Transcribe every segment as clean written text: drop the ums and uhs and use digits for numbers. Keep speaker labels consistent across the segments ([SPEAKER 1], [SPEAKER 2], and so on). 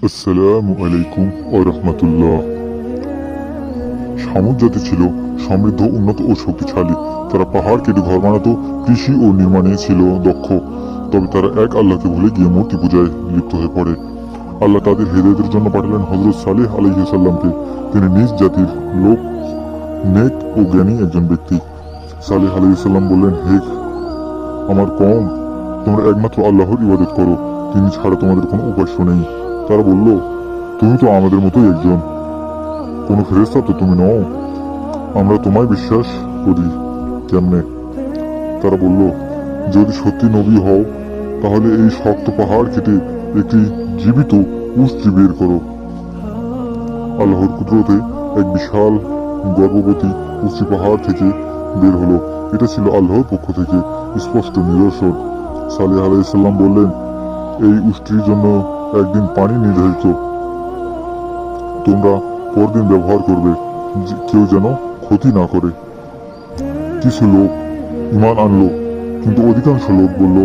[SPEAKER 1] আসসালামু আলাইকুম ওয়া রাহমাতুল্লাহ। সামুদ জাতি ছিল সমৃদ্ধ, উন্নত ও শক্তিশালী। তারা পাহাড় কেটে ঘর বানাতো, কৃষি ও নির্মাণে ছিল দক্ষ। তবে তারা এক আল্লাহকে ভুলে গিয়ে মূর্তি পূজায় লিপ্ত হয়ে পড়ে। আল্লাহ তাদের হেদায়েতের জন্য পাঠালেন হযরত সালেহ আলাইহিস সালামকে। তিনি নিজ জাতির লোক, নেক ও জ্ঞানী একজন ব্যক্তি। সালেহ আলাইহিস সালাম বললেন, হে আমার কওম, তোমরা একমাত্র আল্লাহর ইবাদত করো, তিনি ছাড়া তোমাদের কোনো উপাস্য নেই। তারা বলল, তুমি তো আমাদের মতোই একজন, কোনো ফেরেশতা তো তুমি নও, আমরা তোমায় বিশ্বাস করি কেমনে? তারা বলল, যদি সত্যি নবী হও তাহলে এই শক্ত পাহাড় কেটে একটি জীবিত উষ্ট্রি বের করো। আল্লাহর কুদরতে এক বিশাল গর্ভবতী উষ্ট্রি পাহাড় থেকে বের হলো। এটা ছিল আল্লাহর পক্ষ থেকে স্পষ্ট নিদর্শন। সালেহ আলাইহিস সালাম বললেন, এই উষ্ট্রির জন্য একদিন পানি নির্ধারিত, তোমরা পরদিন ব্যবহার করবে, কেউ যেন ক্ষতি না করে। কিছু লোক ঈমান আনলো, কিন্তু অধিকাংশ লোক বলল,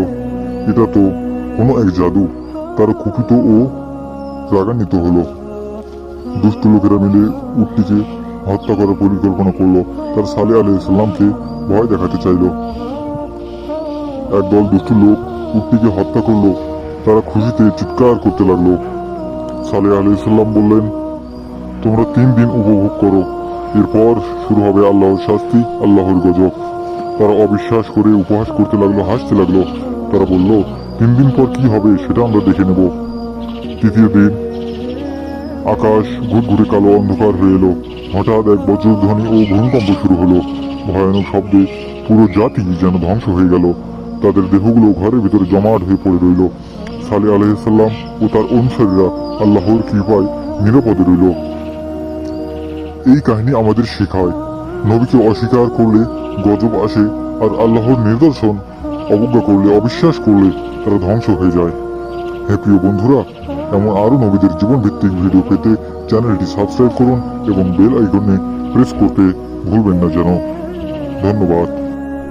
[SPEAKER 1] এটা তো কোনো এক জাদু। তারা কুপিত ও রাগান্বিত হলো। দুষ্ট লোকেরা মিলে উটটিকে হত্যা করার পরিকল্পনা করলো। তারা সালেহ আলাইহিস সালামকে ভয় দেখাতে চাইল। একদল দুষ্ট লোক উটটিকে হত্যা করলো। তারা খুশিতে চিৎকার করতে লাগলো। সালেহ আলাইহিস সালাম বললেন, তোমরা 3 দিন উপভোগ করো, এরপর শুরু হবে আল্লাহর শাস্তি, আল্লাহর গজব। তারা অবিশ্বাস করে উপহাস করতে লাগলো, হাসতে লাগলো। তারা বলল, 3 দিন পর কি হবে সেটা আমরা দেখে নেব। তৃতীয় দিন আকাশ ঘুটঘুটে কালো অন্ধকার হয়ে এলো। হঠাৎ এক বজ্রধ্বনি ও ভূমিকম্প শুরু হলো। ভয়ানক শব্দে পুরো জাতি যেন ধ্বংস হয়ে গেল। তাদের দেহগুলো ঘরের ভিতরে জমাট হয়ে পড়ে রইল। সালেহ আলাইহিস সালাম ও তার অনুসারীরা আল্লাহর কৃপায় নিরাপদে রইল। এই কাহিনী আমাদের শেখায়, নবীকে অস্বীকার করলে গজব আসে, আর আল্লাহর নিদর্শন অবজ্ঞা করলে, অবিশ্বাস করলে তারা ধ্বংস হয়ে যায়। হ্যাঁ প্রিয় বন্ধুরা, এমন আরও নবীদের জীবন ভিত্তিক ভিডিও পেতে চ্যানেলটি সাবস্ক্রাইব করুন এবং বেল আইকনে প্রেস করতে ভুলবেন না যেন। ধন্যবাদ।